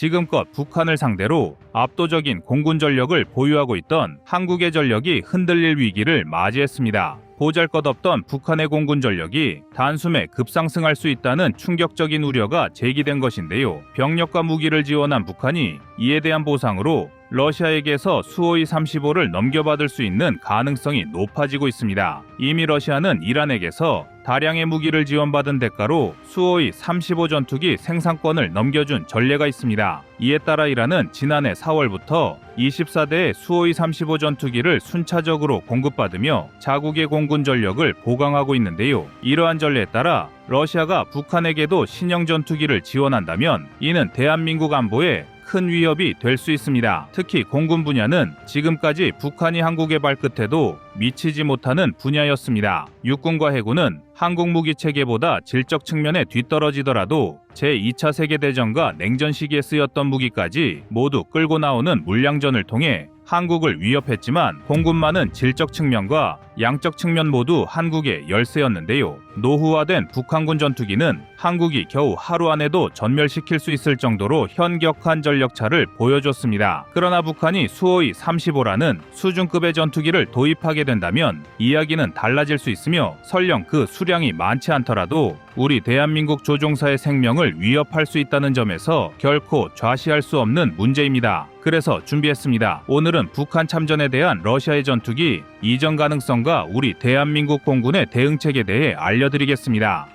지금껏 북한을 상대로 압도적인 공군 전력을 보유하고 있던 한국의 전력이 흔들릴 위기를 맞이했습니다. 보잘것없던 북한의 공군 전력이 단숨에 급상승할 수 있다는 충격적인 우려가 제기된 것인데요. 병력과 무기를 지원한 북한이 이에 대한 보상으로 러시아에게서 수호이 35를 넘겨받을 수 있는 가능성이 높아지고 있습니다. 이미 러시아는 이란에게서 다량의 무기를 지원받은 대가로 수호이 35 전투기 생산권을 넘겨준 전례가 있습니다. 이에 따라 이란은 지난해 4월부터 24대의 수호이 35 전투기를 순차적으로 공급받으며 자국의 공군 전력을 보강하고 있는데요. 이러한 전례에 따라 러시아가 북한에게도 신형 전투기를 지원한다면 이는 대한민국 안보에 큰 위협이 될 수 있습니다. 특히 공군 분야는 지금까지 북한이 한국의 발끝에도 미치지 못하는 분야였습니다. 육군과 해군은 한국 무기 체계보다 질적 측면에 뒤떨어지더라도 제2차 세계대전과 냉전 시기에 쓰였던 무기까지 모두 끌고 나오는 물량전을 통해 한국을 위협했지만 공군만은 질적 측면과 양적 측면 모두 한국의 열세였는데요. 노후화된 북한군 전투기는 한국이 겨우 하루 안에도 전멸시킬 수 있을 정도로 현격한 전력차를 보여줬습니다. 그러나 북한이 수호이 35라는 수준급의 전투기를 도입하게 된다면 이야기는 달라질 수 있으며 설령 그 수량이 많지 않더라도 우리 대한민국 조종사의 생명을 위협할 수 있다는 점에서 결코 좌시할 수 없는 문제입니다. 그래서 준비했습니다. 오늘은 북한 참전에 대한 러시아의 전투기 이전 가능성과 우리 대한민국 공군의 대응책에 대해 알려드리겠습니다.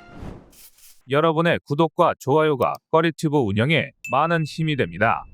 여러분의 구독과 좋아요가 꺼리튜브 운영에 많은 힘이 됩니다.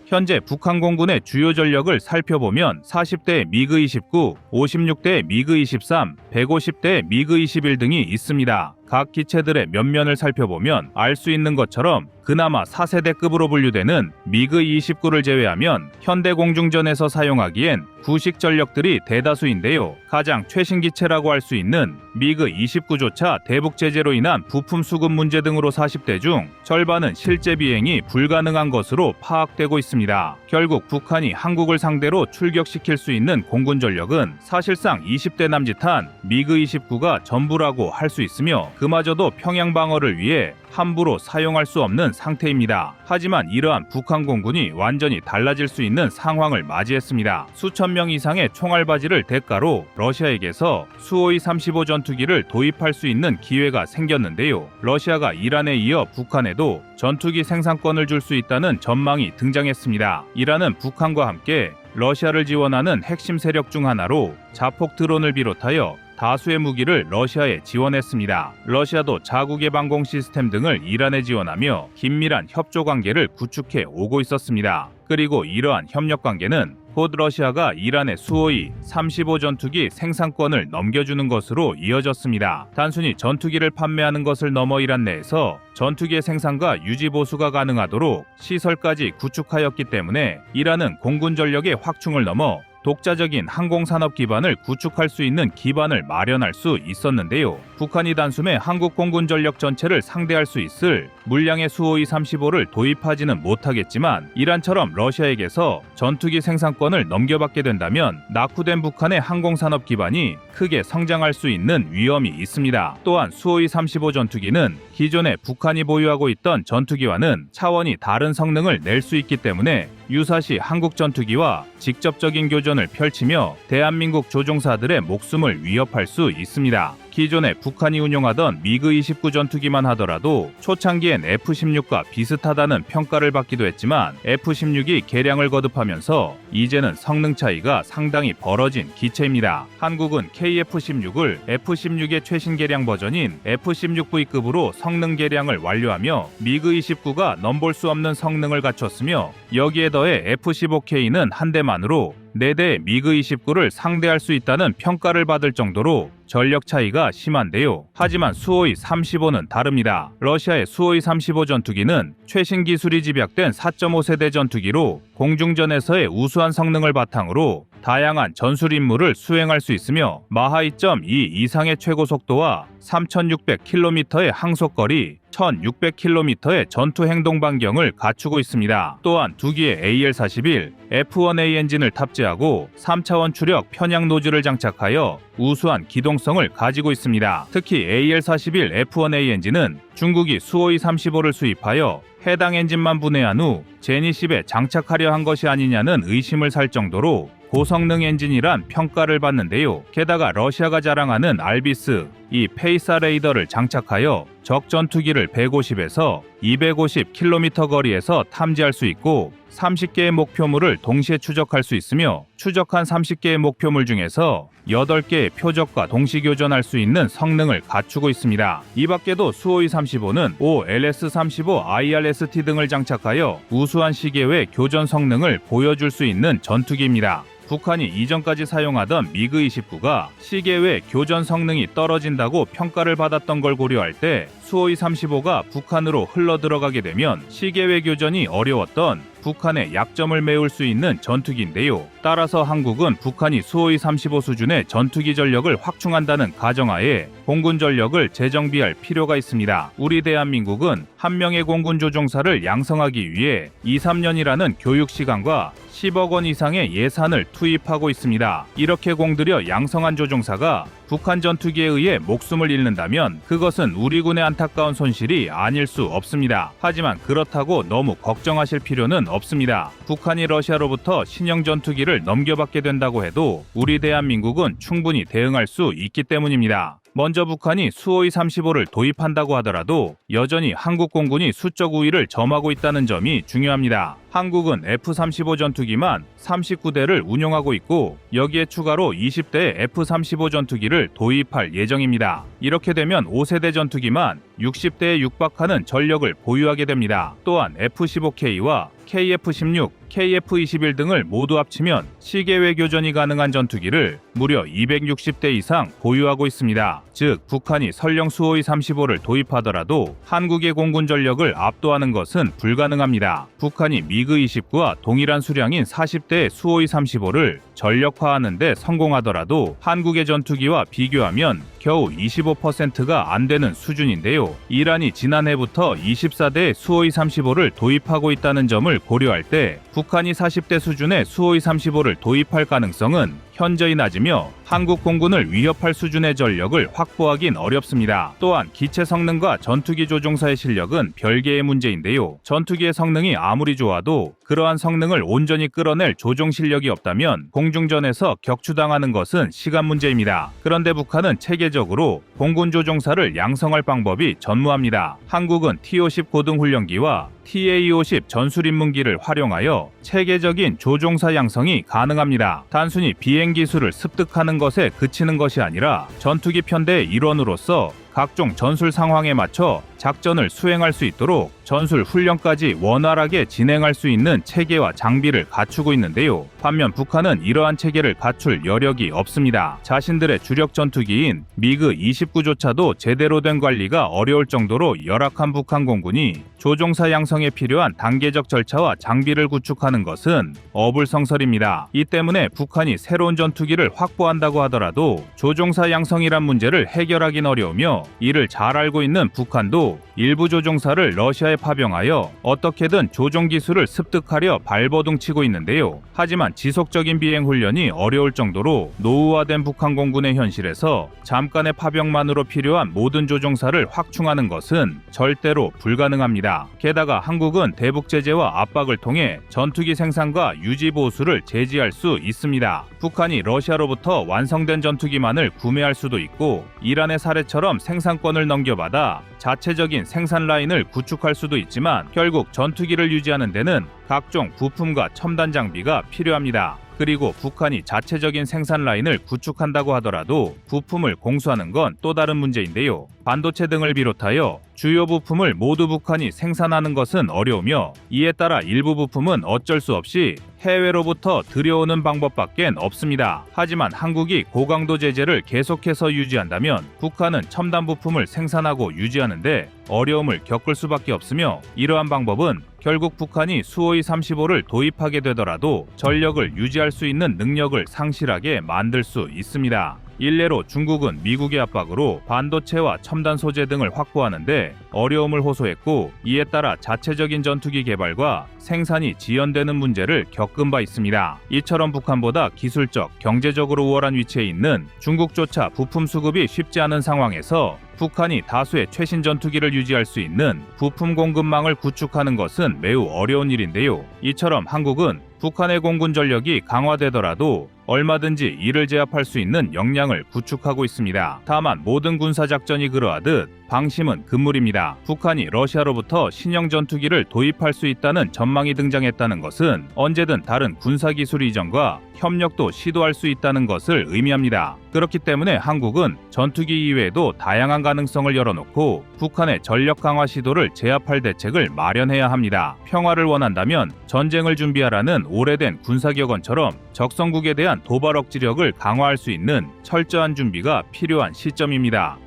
현재 북한 공군의 주요 전력을 살펴보면 40대 미그 29, 56대 미그 23, 150대 미그 21 등이 있습니다. 각 기체들의 면면을 살펴보면 알 수 있는 것처럼 그나마 4세대급으로 분류되는 미그 29를 제외하면 현대공중전에서 사용하기엔 구식 전력들이 대다수인데요. 가장 최신 기체라고 할 수 있는 미그 29조차 대북 제재로 인한 부품 수급 문제 등으로 40대 중 절반은 실제 비행이 불가능한 것으로 파악되고 있습니다. 결국 북한이 한국을 상대로 출격시킬 수 있는 공군 전력은 사실상 20대 남짓한 미그 29가 전부라고 할 수 있으며 그마저도 평양 방어를 위해 함부로 사용할 수 없는 상태입니다. 하지만 이러한 북한 공군이 완전히 달라질 수 있는 상황을 맞이했습니다. 수천 명 이상의 총알바지를 대가로 러시아에게서 수호이 35 전투기를 도입할 수 있는 기회가 생겼는데요. 러시아가 이란에 이어 북한에도 전투기 생산권을 줄 수 있다는 전망이 등장했습니다. 이란은 북한과 함께 러시아를 지원하는 핵심 세력 중 하나로 자폭 드론을 비롯하여 다수의 무기를 러시아에 지원했습니다. 러시아도 자국의 방공 시스템 등을 이란에 지원하며 긴밀한 협조 관계를 구축해 오고 있었습니다. 그리고 이러한 협력 관계는 곧 러시아가 이란의 수호이 35 전투기 생산권을 넘겨주는 것으로 이어졌습니다. 단순히 전투기를 판매하는 것을 넘어 이란 내에서 전투기의 생산과 유지 보수가 가능하도록 시설까지 구축하였기 때문에 이란은 공군 전력의 확충을 넘어 독자적인 항공산업 기반을 구축할 수 있는 기반을 마련할 수 있었는데요. 북한이 단숨에 한국 공군 전력 전체를 상대할 수 있을 물량의 수호이 35를 도입하지는 못하겠지만 이란처럼 러시아에게서 전투기 생산권을 넘겨받게 된다면 낙후된 북한의 항공산업 기반이 크게 성장할 수 있는 위험이 있습니다. 또한 수호이 35 전투기는 기존에 북한이 보유하고 있던 전투기와는 차원이 다른 성능을 낼 수 있기 때문에 유사시 한국 전투기와 직접적인 교전을 펼치며 대한민국 조종사들의 목숨을 위협할 수 있습니다. 기존에 북한이 운용하던 미그 29 전투기만 하더라도 초창기엔 F-16과 비슷하다는 평가를 받기도 했지만 F-16이 개량을 거듭하면서 이제는 성능 차이가 상당히 벌어진 기체입니다. 한국은 KF-16을 F-16의 최신 개량 버전인 F-16V급으로 성능 개량을 완료하며 미그 29가 넘볼 수 없는 성능을 갖췄으며 여기에 더해 F-15K는 한 대만으로 4대 미그 29를 상대할 수 있다는 평가를 받을 정도로 전력 차이가 심한데요. 하지만 수호이 35는 다릅니다. 러시아의 수호이 35 전투기는 최신 기술이 집약된 4.5세대 전투기로 공중전에서의 우수한 성능을 바탕으로 다양한 전술 임무를 수행할 수 있으며 마하 2.2 이상의 최고 속도와 3,600km의 항속거리, 1600km의 전투 행동 반경을 갖추고 있습니다. 또한 2기의 AL-41 F1A 엔진을 탑재하고 3차원 추력 편향 노즐을 장착하여 우수한 기동성을 가지고 있습니다. 특히 AL-41 F1A 엔진은 중국이 수호이 35를 수입하여 해당 엔진만 분해한 후 제니10에 장착하려 한 것이 아니냐는 의심을 살 정도로 고성능 엔진이란 평가를 받는데요. 게다가 러시아가 자랑하는 알비스, 이 페이사 레이더를 장착하여 적 전투기를 150에서 250km 거리에서 탐지할 수 있고 30개의 목표물을 동시에 추적할 수 있으며 추적한 30개의 목표물 중에서 8개의 표적과 동시 교전할 수 있는 성능을 갖추고 있습니다. 이 밖에도 수호이 35는 OLS-35 IRST 등을 장착하여 우수한 시계외 교전 성능을 보여줄 수 있는 전투기입니다. 북한이 이전까지 사용하던 미그-29가 시계외 교전 성능이 떨어진다고 평가를 받았던 걸 고려할 때 수호이 35가 북한으로 흘러들어가게 되면 시계외 교전이 어려웠던 북한의 약점을 메울 수 있는 전투기인데요. 따라서 한국은 북한이 수호이 35 수준의 전투기 전력을 확충한다는 가정하에 공군 전력을 재정비할 필요가 있습니다. 우리 대한민국은 한 명의 공군 조종사를 양성하기 위해 2-3년이라는 교육 시간과 10억 원 이상의 예산을 투입하고 있습니다. 이렇게 공들여 양성한 조종사가 북한 전투기에 의해 목숨을 잃는다면 그것은 우리 군의 안타까운 손실이 아닐 수 없습니다. 하지만 그렇다고 너무 걱정하실 필요는 없습니다. 북한이 러시아로부터 신형 전투기를 넘겨받게 된다고 해도 우리 대한민국은 충분히 대응할 수 있기 때문입니다. 먼저 북한이 수호이 35를 도입한다고 하더라도 여전히 한국 공군이 수적 우위를 점하고 있다는 점이 중요합니다. 한국은 F-35 전투기만 39대를 운용하고 있고 여기에 추가로 20대의 F-35 전투기를 도입할 예정입니다. 이렇게 되면 5세대 전투기만 60대에 육박하는 전력을 보유하게 됩니다. 또한 F-15K와 KF-16, KF-21 등을 모두 합치면 시계외 교전이 가능한 전투기를 무려 260대 이상 보유하고 있습니다. 즉 북한이 설령 수호이 35를 도입하더라도 한국의 공군 전력을 압도하는 것은 불가능합니다. 북한이 미그-29와 동일한 수량인 40대의 수호이 35를 전력화하는 데 성공하더라도 한국의 전투기와 비교하면 겨우 25%가 안 되는 수준인데요. 이란이 지난해부터 24대의 수호이 35를 도입하고 있다는 점을 고려할 때 북한이 40대 수준의 수호이 35를 도입할 가능성은 현저히 낮으며 한국 공군을 위협할 수준의 전력을 확보하긴 어렵습니다. 또한 기체 성능과 전투기 조종사의 실력은 별개의 문제인데요. 전투기의 성능이 아무리 좋아도 그러한 성능을 온전히 끌어낼 조종 실력이 없다면 공중전에서 격추당하는 것은 시간 문제입니다. 그런데 북한은 체계적으로 공군 조종사를 양성할 방법이 전무합니다. 한국은 T-50 고등훈련기와 TA-50 전술입문기를 활용하여 체계적인 조종사 양성이 가능합니다. 단순히 비행 기술을 습득하는 것에 그치는 것이 아니라 전투기 편대의 일원으로서 각종 전술 상황에 맞춰 작전을 수행할 수 있도록 전술 훈련까지 원활하게 진행할 수 있는 체계와 장비를 갖추고 있는데요. 반면 북한은 이러한 체계를 갖출 여력이 없습니다. 자신들의 주력 전투기인 미그-29조차도 제대로 된 관리가 어려울 정도로 열악한 북한 공군이 조종사 양성에 필요한 단계적 절차와 장비를 구축하는 것은 어불성설입니다. 이 때문에 북한이 새로운 전투기를 확보한다고 하더라도 조종사 양성이란 문제를 해결하긴 어려우며 이를 잘 알고 있는 북한도 일부 조종사를 러시아에 파병하여 어떻게든 조종 기술을 습득하려 발버둥치고 있는데요. 하지만 지속적인 비행 훈련이 어려울 정도로 노후화된 북한 공군의 현실에서 잠깐의 파병만으로 필요한 모든 조종사를 확충하는 것은 절대로 불가능합니다. 게다가 한국은 대북 제재와 압박을 통해 전투기 생산과 유지 보수를 제지할 수 있습니다. 북한이 러시아로부터 완성된 전투기만을 구매할 수도 있고 이란의 사례처럼 생산권을 넘겨받아 자체적인 생산 라인을 구축할 수도 있지만 결국 전투기를 유지하는 데는 각종 부품과 첨단 장비가 필요합니다. 그리고 북한이 자체적인 생산 라인을 구축한다고 하더라도 부품을 공수하는 건 또 다른 문제인데요. 반도체 등을 비롯하여 주요 부품을 모두 북한이 생산하는 것은 어려우며 이에 따라 일부 부품은 어쩔 수 없이 해외로부터 들여오는 방법밖엔 없습니다. 하지만 한국이 고강도 제재를 계속해서 유지한다면 북한은 첨단 부품을 생산하고 유지하는데 어려움을 겪을 수밖에 없으며 이러한 방법은 결국 북한이 수호이 35를 도입하게 되더라도 전력을 유지할 수 있는 능력을 상실하게 만들 수 있습니다. 일례로 중국은 미국의 압박으로 반도체와 첨단 소재 등을 확보하는데 어려움을 호소했고, 이에 따라 자체적인 전투기 개발과 생산이 지연되는 문제를 겪은 바 있습니다. 이처럼 북한보다 기술적, 경제적으로 우월한 위치에 있는 중국조차 부품 수급이 쉽지 않은 상황에서 북한이 다수의 최신 전투기를 유지할 수 있는 부품 공급망을 구축하는 것은 매우 어려운 일인데요. 이처럼 한국은 북한의 공군 전력이 강화되더라도 얼마든지 이를 제압할 수 있는 역량을 구축하고 있습니다. 다만 모든 군사작전이 그러하듯 방심은 금물입니다. 북한이 러시아로부터 신형 전투기를 도입할 수 있다는 전망이 등장했다는 것은 언제든 다른 군사기술 이전과 협력도 시도할 수 있다는 것을 의미합니다. 그렇기 때문에 한국은 전투기 이외에도 다양한 가능성을 열어놓고 북한의 전력 강화 시도를 제압할 대책을 마련해야 합니다. 평화를 원한다면 전쟁을 준비하라는 오래된 군사격언처럼 적성국에 대한 도발 억지력을 강화할 수 있는 철저한 준비가 필요한 시점입니다.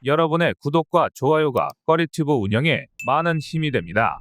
여러분의 구독과 좋아요가 꺼리튜브 운영에 많은 힘이 됩니다.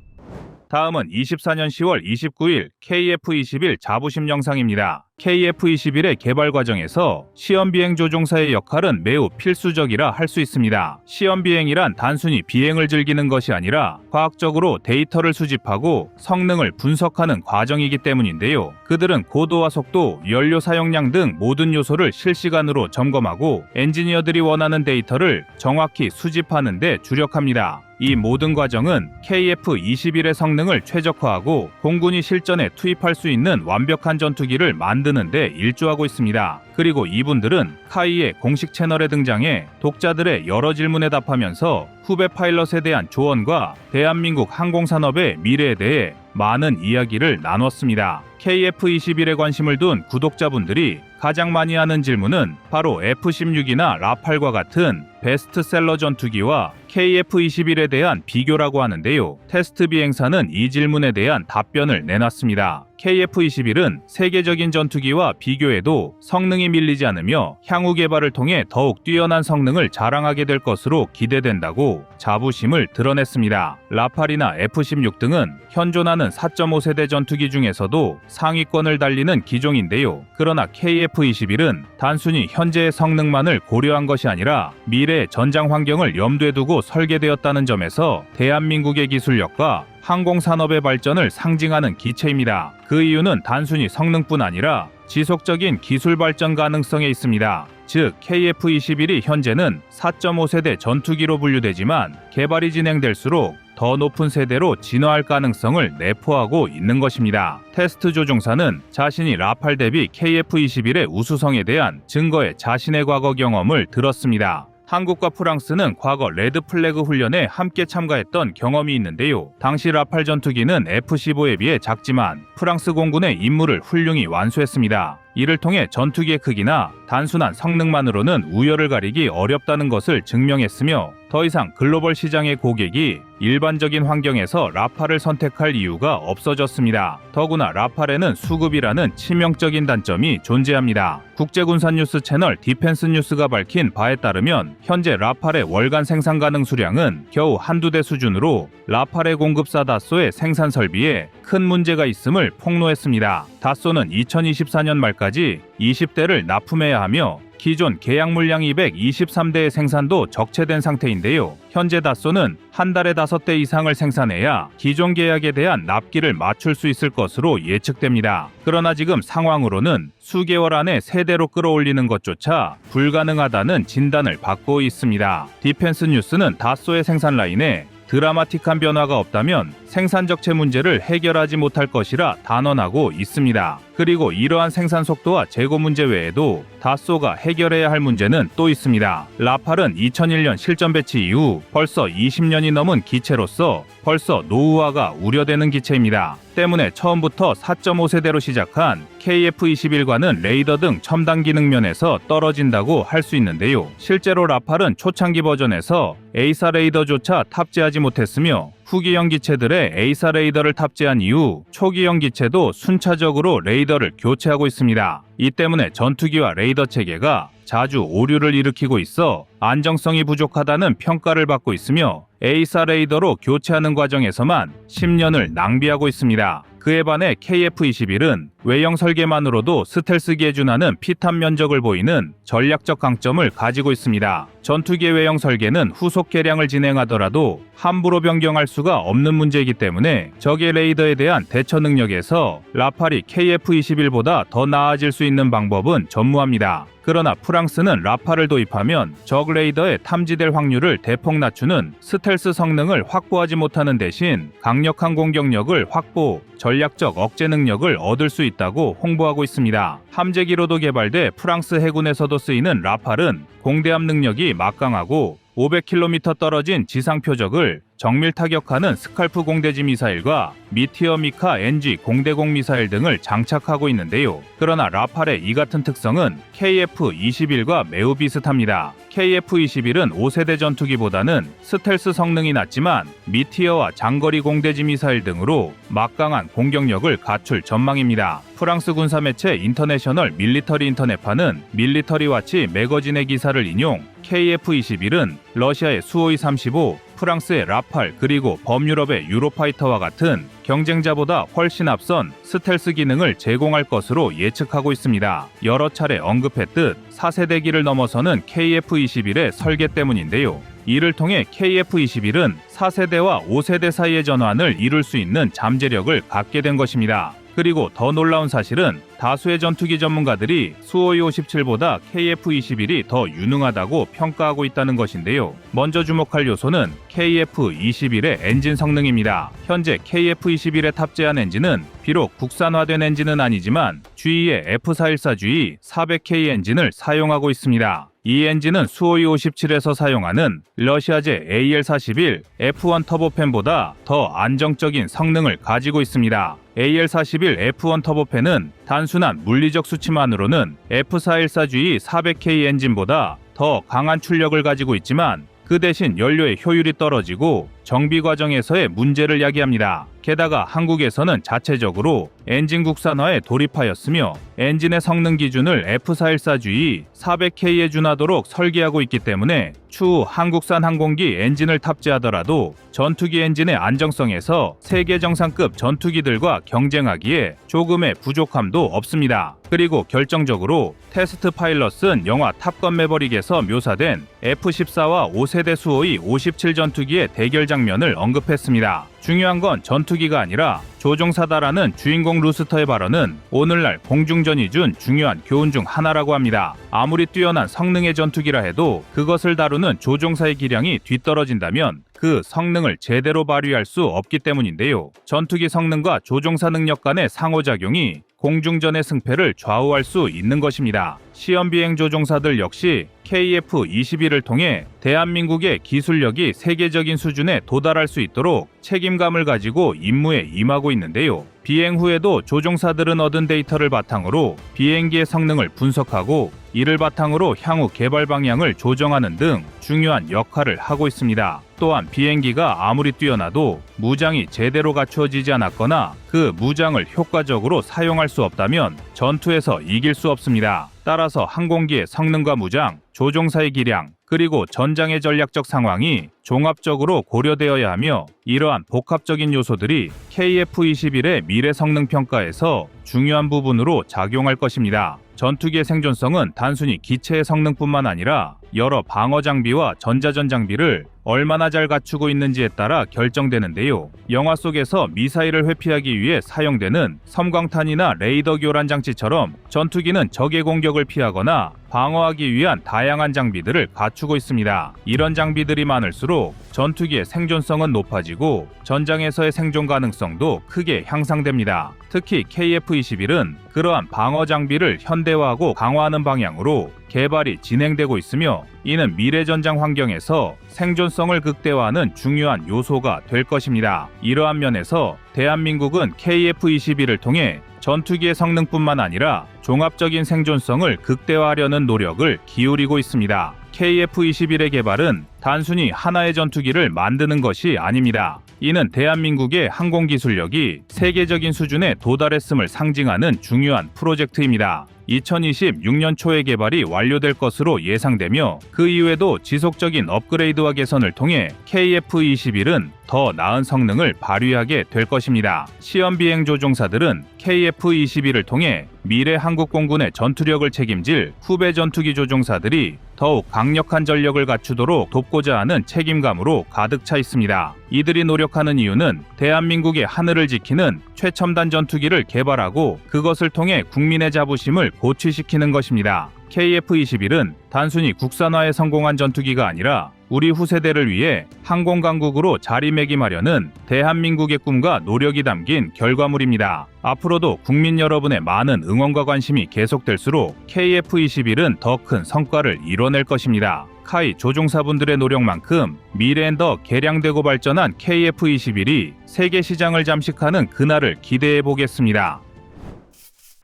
다음은 24년 10월 29일 KF-21 자부심 영상입니다. KF-21의 개발 과정에서 시험비행 조종사의 역할은 매우 필수적이라 할 수 있습니다. 시험비행이란 단순히 비행을 즐기는 것이 아니라 과학적으로 데이터를 수집하고 성능을 분석하는 과정이기 때문인데요. 그들은 고도와 속도, 연료 사용량 등 모든 요소를 실시간으로 점검하고 엔지니어들이 원하는 데이터를 정확히 수집하는 데 주력합니다. 이 모든 과정은 KF-21의 성능을 최적화하고 공군이 실전에 투입할 수 있는 완벽한 전투기를 만드는 데 일조하고 있습니다. 그리고 이분들은 카이의 공식 채널에 등장해 독자들의 여러 질문에 답하면서 후배 파일럿에 대한 조언과 대한민국 항공산업의 미래에 대해 많은 이야기를 나눴습니다. KF-21에 관심을 둔 구독자분들이 가장 많이 하는 질문은 바로 F-16이나 라팔과 같은 베스트셀러 전투기와 KF-21에 대한 비교라고 하는데요. 테스트 비행사는 이 질문에 대한 답변을 내놨습니다. KF-21은 세계적인 전투기와 비교해도 성능이 밀리지 않으며 향후 개발을 통해 더욱 뛰어난 성능을 자랑하게 될 것으로 기대된다고 자부심을 드러냈습니다. 라팔이나 F-16 등은 현존하는 4.5세대 전투기 중에서도 상위권을 달리는 기종인데요. 그러나 KF-21은 단순히 현재의 성능만을 고려한 것이 아니라 미래의 전장 환경을 염두에 두고 설계되었다는 점에서 대한민국의 기술력과 항공산업의 발전을 상징하는 기체입니다. 그 이유는 단순히 성능뿐 아니라 지속적인 기술 발전 가능성에 있습니다. 즉 KF-21이 현재는 4.5세대 전투기로 분류되지만 개발이 진행될수록 더 높은 세대로 진화할 가능성을 내포하고 있는 것입니다. 테스트 조종사는 자신이 라팔 대비 KF-21의 우수성에 대한 증거에 자신의 과거 경험을 들었습니다. 한국과 프랑스는 과거 레드 플래그 훈련에 함께 참가했던 경험이 있는데요. 당시 라팔 전투기는 F-15에 비해 작지만 프랑스 공군의 임무를 훌륭히 완수했습니다. 이를 통해 전투기의 크기나 단순한 성능만으로는 우열을 가리기 어렵다는 것을 증명했으며 더 이상 글로벌 시장의 고객이 일반적인 환경에서 라팔을 선택할 이유가 없어졌습니다. 더구나 라팔에는 수급이라는 치명적인 단점이 존재합니다. 국제군사뉴스 채널 디펜스 뉴스가 밝힌 바에 따르면 현재 라팔의 월간 생산 가능 수량은 겨우 한두 대 수준으로 라팔의 공급사 다쏘의 생산 설비에 큰 문제가 있음을 폭로했습니다. 다쏘는 2024년 말까지 20대를 납품해야 하며 기존 계약 물량 223대의 생산도 적체된 상태인데요. 현재 다쏘는 한 달에 5대 이상을 생산해야 기존 계약에 대한 납기를 맞출 수 있을 것으로 예측됩니다. 그러나 지금 상황으로는 수개월 안에 3대로 끌어올리는 것조차 불가능하다는 진단을 받고 있습니다. 디펜스 뉴스는 다쏘의 생산 라인에 드라마틱한 변화가 없다면 생산 적체 문제를 해결하지 못할 것이라 단언하고 있습니다. 그리고 이러한 생산 속도와 재고 문제 외에도 다쏘가 해결해야 할 문제는 또 있습니다. 라팔은 2001년 실전 배치 이후 벌써 20년이 넘은 기체로서 벌써 노후화가 우려되는 기체입니다. 때문에 처음부터 4.5세대로 시작한 KF-21과는 레이더 등 첨단 기능 면에서 떨어진다고 할 수 있는데요. 실제로 라팔은 초창기 버전에서 A사 레이더조차 탑재하지 못했으며 후기형 기체들의 A사 레이더를 탑재한 이후 초기형 기체도 순차적으로 레이더를 교체하고 있습니다. 이 때문에 전투기와 레이더 체계가 자주 오류를 일으키고 있어 안정성이 부족하다는 평가를 받고 있으며 A사 레이더로 교체하는 과정에서만 10년을 낭비하고 있습니다. 그에 반해 KF-21은 외형 설계만으로도 스텔스기에 준하는 피탄 면적을 보이는 전략적 강점을 가지고 있습니다. 전투기의 외형 설계는 후속 개량을 진행하더라도 함부로 변경할 수가 없는 문제이기 때문에 적의 레이더에 대한 대처 능력에서 라팔이 KF-21보다 더 나아질 수 있는 방법은 전무합니다. 그러나 프랑스는 라팔을 도입하면 적 레이더에 탐지될 확률을 대폭 낮추는 스텔스 성능을 확보하지 못하는 대신 강력한 공격력을 확보, 전략적 억제 능력을 얻을 수 있다고 홍보하고 있습니다. 함재기로도 개발돼 프랑스 해군에서도 쓰이는 라팔은 공대함 능력이 막강하고 500km 떨어진 지상 표적을 정밀 타격하는 스칼프 공대지 미사일과 미티어 미카 NG 공대공 미사일 등을 장착하고 있는데요. 그러나 라팔의 이 같은 특성은 KF-21과 매우 비슷합니다. KF-21은 5세대 전투기보다는 스텔스 성능이 낮지만 미티어와 장거리 공대지 미사일 등으로 막강한 공격력을 갖출 전망입니다. 프랑스 군사 매체 인터내셔널 밀리터리 인터넷파는 밀리터리 와치 매거진의 기사를 인용 KF-21은 러시아의 수호이 35, 프랑스의 라팔 그리고 범유럽의 유로파이터와 같은 경쟁자보다 훨씬 앞선 스텔스 기능을 제공할 것으로 예측하고 있습니다. 여러 차례 언급했듯 4세대기를 넘어서는 KF-21의 설계 때문인데요. 이를 통해 KF-21은 4세대와 5세대 사이의 전환을 이룰 수 있는 잠재력을 갖게 된 것입니다. 그리고 더 놀라운 사실은 다수의 전투기 전문가들이 수호이 57보다 KF-21이 더 유능하다고 평가하고 있다는 것인데요. 먼저 주목할 요소는 KF-21의 엔진 성능입니다. 현재 KF-21에 탑재한 엔진은 비록 국산화된 엔진은 아니지만 GE의 F414 GE 400K 엔진을 사용하고 있습니다. 이 엔진은 수호이 57에서 사용하는 러시아제 AL41 F1 터보팬보다 더 안정적인 성능을 가지고 있습니다. AL41 F1 터보팬은 단순한 물리적 수치만으로는 F414G 400K 엔진보다 더 강한 출력을 가지고 있지만 그 대신 연료의 효율이 떨어지고 정비 과정에서의 문제를 야기합니다. 게다가 한국에서는 자체적으로 엔진 국산화에 돌입하였으며 엔진의 성능 기준을 F414G 400K에 준하도록 설계하고 있기 때문에 추후 한국산 항공기 엔진을 탑재하더라도 전투기 엔진의 안정성에서 세계 정상급 전투기들과 경쟁하기에 조금의 부족함도 없습니다. 그리고 결정적으로 테스트 파일럿은 영화 탑건 매버릭에서 묘사된 F14와 5세대 수호이 57 전투기의 대결 장면을 언급했습니다. 중요한 건 전투기가 아니라 조종사다라는 주인공 루스터의 발언은 오늘날 공중전이 준 중요한 교훈 중 하나라고 합니다. 아무리 뛰어난 성능의 전투기라 해도 그것을 다루는 조종사의 기량이 뒤떨어진다면 그 성능을 제대로 발휘할 수 없기 때문인데요. 전투기 성능과 조종사 능력 간의 상호작용이 공중전의 승패를 좌우할 수 있는 것입니다. 시험 비행 조종사들 역시 KF-21을 통해 대한민국의 기술력이 세계적인 수준에 도달할 수 있도록 책임감을 가지고 임무에 임하고 있는데요. 비행 후에도 조종사들은 얻은 데이터를 바탕으로 비행기의 성능을 분석하고 이를 바탕으로 향후 개발 방향을 조정하는 등 중요한 역할을 하고 있습니다. 또한 비행기가 아무리 뛰어나도 무장이 제대로 갖추어지지 않았거나 그 무장을 효과적으로 사용할 수 없다면 전투에서 이길 수 없습니다. 따라서 항공기의 성능과 무장, 조종사의 기량, 그리고 전장의 전략적 상황이 종합적으로 고려되어야 하며 이러한 복합적인 요소들이 KF-21의 미래 성능 평가에서 중요한 부분으로 작용할 것입니다. 전투기의 생존성은 단순히 기체의 성능뿐만 아니라 여러 방어 장비와 전자전 장비를 얼마나 잘 갖추고 있는지에 따라 결정되는데요. 영화 속에서 미사일을 회피하기 위해 사용되는 섬광탄이나 레이더 교란 장치처럼 전투기는 적의 공격을 피하거나 방어하기 위한 다양한 장비들을 갖추고 있습니다. 이런 장비들이 많을수록 전투기의 생존성은 높아지고 전장에서의 생존 가능성도 크게 향상됩니다. 특히 KF-21은 그러한 방어 장비를 현대화하고 강화하는 방향으로 개발이 진행되고 있으며 이는 미래 전장 환경에서 생존성을 극대화하는 중요한 요소가 될 것입니다. 이러한 면에서 대한민국은 KF-21을 통해 전투기의 성능뿐만 아니라 종합적인 생존성을 극대화하려는 노력을 기울이고 있습니다. KF-21의 개발은 단순히 하나의 전투기를 만드는 것이 아닙니다. 이는 대한민국의 항공기술력이 세계적인 수준에 도달했음을 상징하는 중요한 프로젝트입니다. 2026년 초에 개발이 완료될 것으로 예상되며 그 이후에도 지속적인 업그레이드와 개선을 통해 KF-21은 더 나은 성능을 발휘하게 될 것입니다. 시험 비행 조종사들은 KF-21을 통해 미래 한국 공군의 전투력을 책임질 후배 전투기 조종사들이 더욱 강력한 전력을 갖추도록 돕고자 하는 책임감으로 가득 차 있습니다. 이들이 노력하는 이유는 대한민국의 하늘을 지키는 최첨단 전투기를 개발하고 그것을 통해 국민의 자부심을 고취시키는 것입니다. KF-21은 단순히 국산화에 성공한 전투기가 아니라 우리 후세대를 위해 항공강국으로 자리매김하려는 대한민국의 꿈과 노력이 담긴 결과물입니다. 앞으로도 국민 여러분의 많은 응원과 관심이 계속될수록 KF-21은 더 큰 성과를 이뤄낼 것입니다. 카이 조종사분들의 노력만큼 미래엔 더 개량되고 발전한 KF-21이 세계 시장을 잠식하는 그날을 기대해 보겠습니다.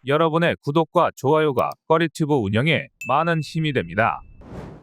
여러분의 구독과 좋아요가 꺼리튜브 운영에 많은 힘이 됩니다.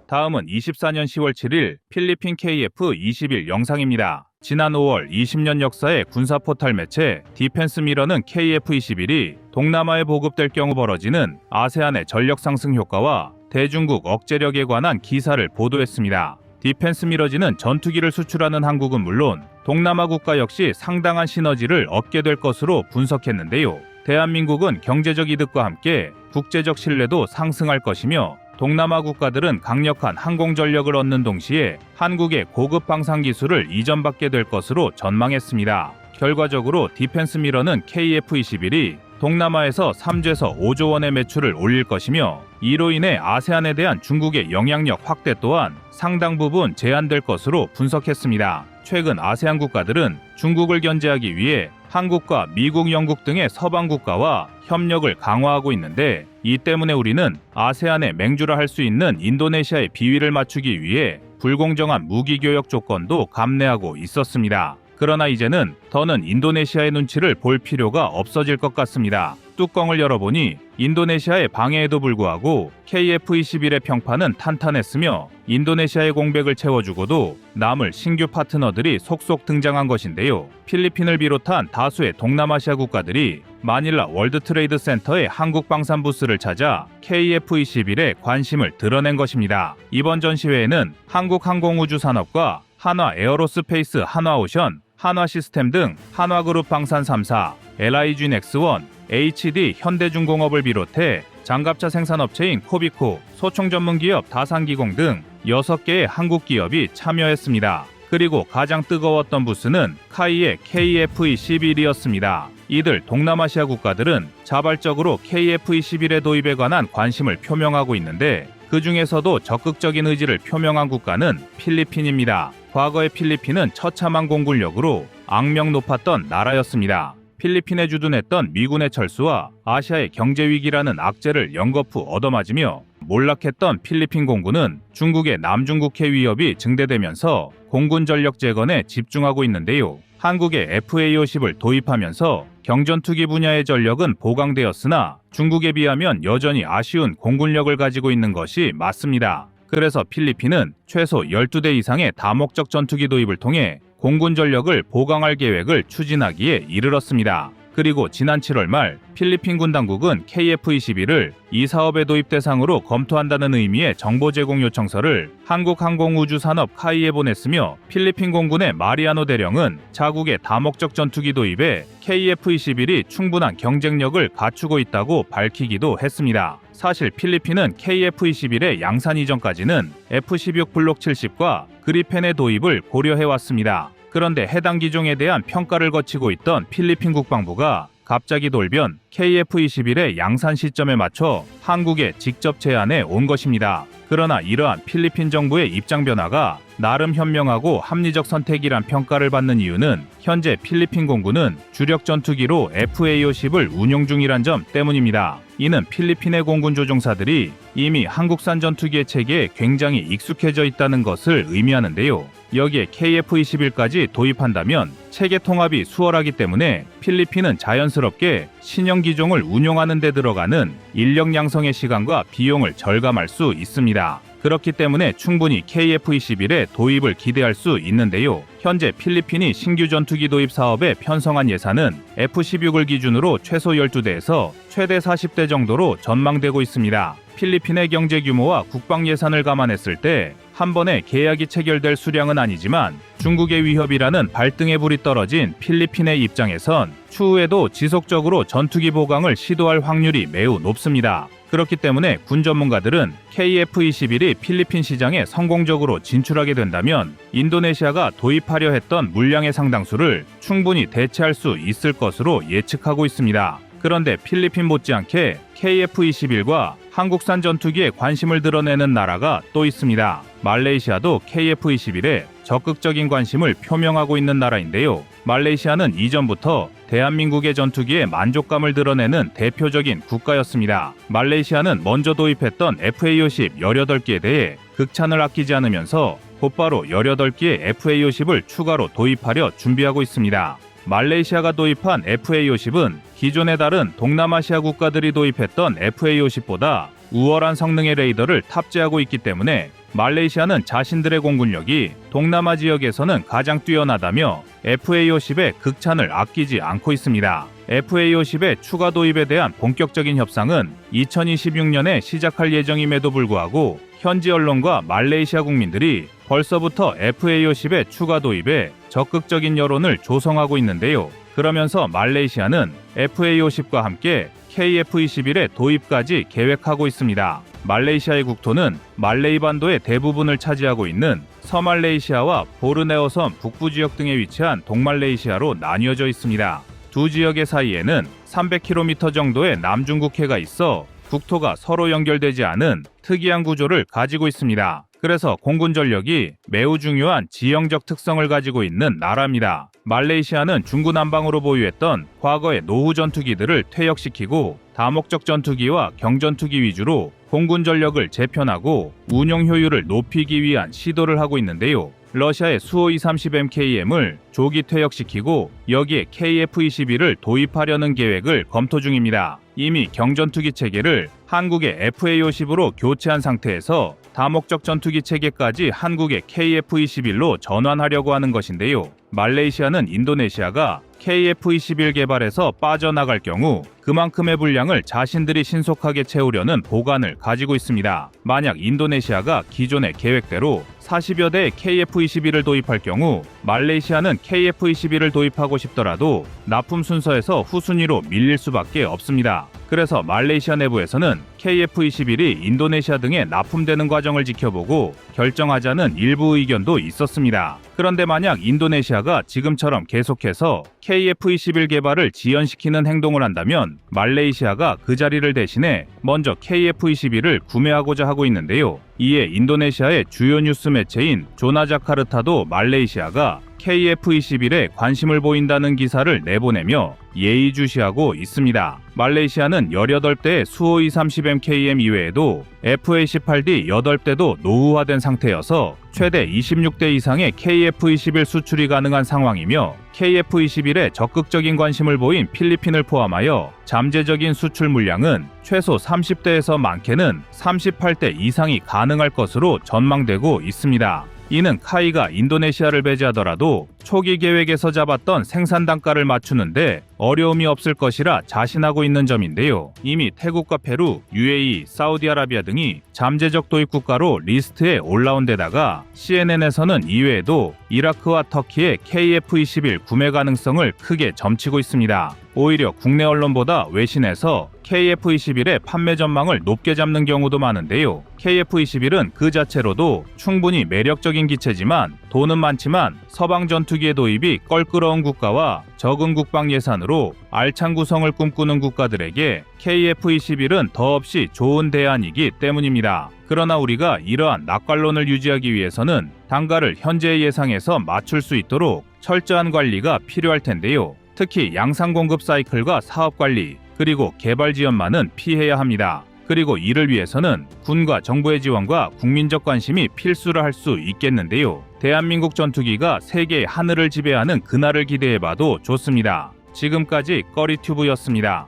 다음은 24년 10월 7일 필리핀 KF-21 영상입니다. 지난 5월 20년 역사의 군사 포탈 매체 디펜스 미러는 KF-21이 동남아에 보급될 경우 벌어지는 아세안의 전력 상승 효과와 대중국 억제력에 관한 기사를 보도했습니다. 디펜스 미러지는 전투기를 수출하는 한국은 물론 동남아 국가 역시 상당한 시너지를 얻게 될 것으로 분석했는데요. 대한민국은 경제적 이득과 함께 국제적 신뢰도 상승할 것이며 동남아 국가들은 강력한 항공 전력을 얻는 동시에 한국의 고급 방산 기술을 이전받게 될 것으로 전망했습니다. 결과적으로 디펜스 미러는 KF-21이 동남아에서 3조에서 5조 원의 매출을 올릴 것이며 이로 인해 아세안에 대한 중국의 영향력 확대 또한 상당 부분 제한될 것으로 분석했습니다. 최근 아세안 국가들은 중국을 견제하기 위해 한국과 미국, 영국 등의 서방 국가와 협력을 강화하고 있는데 이 때문에 우리는 아세안에 맹주를 할 수 있는 인도네시아의 비위를 맞추기 위해 불공정한 무기 교역 조건도 감내하고 있었습니다. 그러나 이제는 더는 인도네시아의 눈치를 볼 필요가 없어질 것 같습니다. 뚜껑을 열어보니 인도네시아의 방해에도 불구하고 KF-21의 평판은 탄탄했으며 인도네시아의 공백을 채워주고도 남을 신규 파트너들이 속속 등장한 것인데요. 필리핀을 비롯한 다수의 동남아시아 국가들이 마닐라 월드 트레이드 센터의 한국 방산 부스를 찾아 KF-21에 관심을 드러낸 것입니다. 이번 전시회에는 한국 항공우주 산업과 한화 에어로스페이스, 한화오션, 한화시스템 등 한화그룹 방산 3사, LIG 넥스원, HD 현대중공업을 비롯해 장갑차 생산업체인 코비코, 소총 전문기업 다산기공 등 6개의 한국 기업이 참여했습니다. 그리고 가장 뜨거웠던 부스는 카이의 KF-21이었습니다. 이들 동남아시아 국가들은 자발적으로 KF-21의 도입에 관한 관심을 표명하고 있는데 그 중에서도 적극적인 의지를 표명한 국가는 필리핀입니다. 과거의 필리핀은 처참한 공군력으로 악명 높았던 나라였습니다. 필리핀에 주둔했던 미군의 철수와 아시아의 경제 위기라는 악재를 연거푸 얻어맞으며 몰락했던 필리핀 공군은 중국의 남중국해 위협이 증대되면서 공군 전력 재건에 집중하고 있는데요. 한국의 FA-50을 도입하면서 경전투기 분야의 전력은 보강되었으나 중국에 비하면 여전히 아쉬운 공군력을 가지고 있는 것이 맞습니다. 그래서 필리핀은 최소 12대 이상의 다목적 전투기 도입을 통해 공군 전력을 보강할 계획을 추진하기에 이르렀습니다. 그리고 지난 7월 말 필리핀 군 당국은 KF-21을 이 사업의 도입 대상으로 검토한다는 의미의 정보 제공 요청서를 한국항공우주산업 카이에 보냈으며 필리핀 공군의 마리아노 대령은 자국의 다목적 전투기 도입에 KF-21이 충분한 경쟁력을 갖추고 있다고 밝히기도 했습니다. 사실 필리핀은 KF-21의 양산 이전까지는 F-16 블록 70과 그리펜의 도입을 고려해왔습니다. 그런데 해당 기종에 대한 평가를 거치고 있던 필리핀 국방부가 갑자기 돌변 KF-21의 양산 시점에 맞춰 한국에 직접 제안해 온 것입니다. 그러나 이러한 필리핀 정부의 입장 변화가 나름 현명하고 합리적 선택이란 평가를 받는 이유는 현재 필리핀 공군은 주력 전투기로 FA-50을 운용 중이란 점 때문입니다. 이는 필리핀의 공군 조종사들이 이미 한국산 전투기의 체계에 굉장히 익숙해져 있다는 것을 의미하는데요. 여기에 KF-21까지 도입한다면 체계 통합이 수월하기 때문에 필리핀은 자연스럽게 신형 기종을 운용하는 데 들어가는 인력 양성의 시간과 비용을 절감할 수 있습니다. 있습니다. 그렇기 때문에 충분히 KF-21의 도입을 기대할 수 있는데요. 현재 필리핀이 신규 전투기 도입 사업에 편성한 예산은 F-16을 기준으로 최소 12대에서 최대 40대 정도로 전망되고 있습니다. 필리핀의 경제 규모와 국방 예산을 감안했을 때 한 번에 계약이 체결될 수량은 아니지만 중국의 위협이라는 발등에 불이 떨어진 필리핀의 입장에선 추후에도 지속적으로 전투기 보강을 시도할 확률이 매우 높습니다. 그렇기 때문에 군 전문가들은 KF-21이 필리핀 시장에 성공적으로 진출하게 된다면 인도네시아가 도입하려 했던 물량의 상당수를 충분히 대체할 수 있을 것으로 예측하고 있습니다. 그런데 필리핀 못지않게 KF-21과 한국산 전투기에 관심을 드러내는 나라가 또 있습니다. 말레이시아도 KF-21에 적극적인 관심을 표명하고 있는 나라인데요. 말레이시아는 이전부터 대한민국의 전투기에 만족감을 드러내는 대표적인 국가였습니다. 말레이시아는 먼저 도입했던 FA-50 18기에 대해 극찬을 아끼지 않으면서 곧바로 18기의 FA-50을 추가로 도입하려 준비하고 있습니다. 말레이시아가 도입한 FA-50은 기존에 다른 동남아시아 국가들이 도입했던 FA-50보다 우월한 성능의 레이더를 탑재하고 있기 때문에 말레이시아는 자신들의 공군력이 동남아 지역에서는 가장 뛰어나다며 FA-50의 극찬을 아끼지 않고 있습니다. FA-50의 추가 도입에 대한 본격적인 협상은 2026년에 시작할 예정임에도 불구하고 현지 언론과 말레이시아 국민들이 벌써부터 FA-50의 추가 도입에 적극적인 여론을 조성하고 있는데요. 그러면서 말레이시아는 FA-50과 함께 KF-21의 도입까지 계획하고 있습니다. 말레이시아의 국토는 말레이 반도의 대부분을 차지하고 있는 서말레이시아와 보르네오 섬 북부 지역 등에 위치한 동말레이시아로 나뉘어져 있습니다. 두 지역의 사이에는 300km 정도의 남중국해가 있어 국토가 서로 연결되지 않은 특이한 구조를 가지고 있습니다. 그래서 공군 전력이 매우 중요한 지형적 특성을 가지고 있는 나라입니다. 말레이시아는 중구난방으로 보유했던 과거의 노후 전투기들을 퇴역시키고 다목적 전투기와 경전투기 위주로 공군 전력을 재편하고 운용 효율을 높이기 위한 시도를 하고 있는데요. 러시아의 수호-230MKM을 조기 퇴역시키고 여기에 KF-21을 도입하려는 계획을 검토 중입니다. 이미 경전투기 체계를 한국의 FA-50으로 교체한 상태에서 다목적 전투기 체계까지 한국의 KF-21로 전환하려고 하는 것인데요. 말레이시아는 인도네시아가 KF-21 개발에서 빠져나갈 경우 그만큼의 분량을 자신들이 신속하게 채우려는 보관을 가지고 있습니다. 만약 인도네시아가 기존의 계획대로 40여 대의 KF-21을 도입할 경우 말레이시아는 KF-21을 도입하고 싶더라도 납품 순서에서 후순위로 밀릴 수밖에 없습니다. 그래서 말레이시아 내부에서는 KF-21이 인도네시아 등에 납품되는 과정을 지켜보고 결정하자는 일부 의견도 있었습니다. 그런데 만약 인도네시아가 지금처럼 계속해서 KF-21 개발을 지연시키는 행동을 한다면 말레이시아가 그 자리를 대신해 먼저 KF-21을 구매하고자 하고 있는데요. 이에 인도네시아의 주요 뉴스 매체인 조나자카르타도 말레이시아가 KF-21에 관심을 보인다는 기사를 내보내며 예의주시하고 있습니다. 말레이시아는 18대의 수호-230MKM 이외에도 FA-18D 8대도 노후화된 상태여서 최대 26대 이상의 KF-21 수출이 가능한 상황이며 KF-21에 적극적인 관심을 보인 필리핀을 포함하여 잠재적인 수출 물량은 최소 30대에서 많게는 38대 이상이 가능할 것으로 전망되고 있습니다. 이는 카이가 인도네시아를 배제하더라도 초기 계획에서 잡았던 생산 단가를 맞추는데 어려움이 없을 것이라 자신하고 있는 점인데요. 이미 태국과 페루, UAE, 사우디아라비아 등이 잠재적 도입 국가로 리스트에 올라온 데다가 CNN에서는 이외에도 이라크와 터키의 KF-21 구매 가능성을 크게 점치고 있습니다. 오히려 국내 언론보다 외신에서 KF-21의 판매 전망을 높게 잡는 경우도 많은데요. KF-21은 그 자체로도 충분히 매력적인 기체지만 돈은 많지만 서방 전투기의 도입이 껄끄러운 국가와 적은 국방 예산으로 알찬 구성을 꿈꾸는 국가들에게 KF-21은 더없이 좋은 대안이기 때문입니다. 그러나 우리가 이러한 낙관론을 유지하기 위해서는 단가를 현재의 예상에서 맞출 수 있도록 철저한 관리가 필요할 텐데요. 특히 양산 공급 사이클과 사업 관리, 그리고 개발 지연만은 피해야 합니다. 그리고 이를 위해서는 군과 정부의 지원과 국민적 관심이 필수라 할 수 있겠는데요. 대한민국 전투기가 세계의 하늘을 지배하는 그날을 기대해봐도 좋습니다. 지금까지 꺼리튜브였습니다.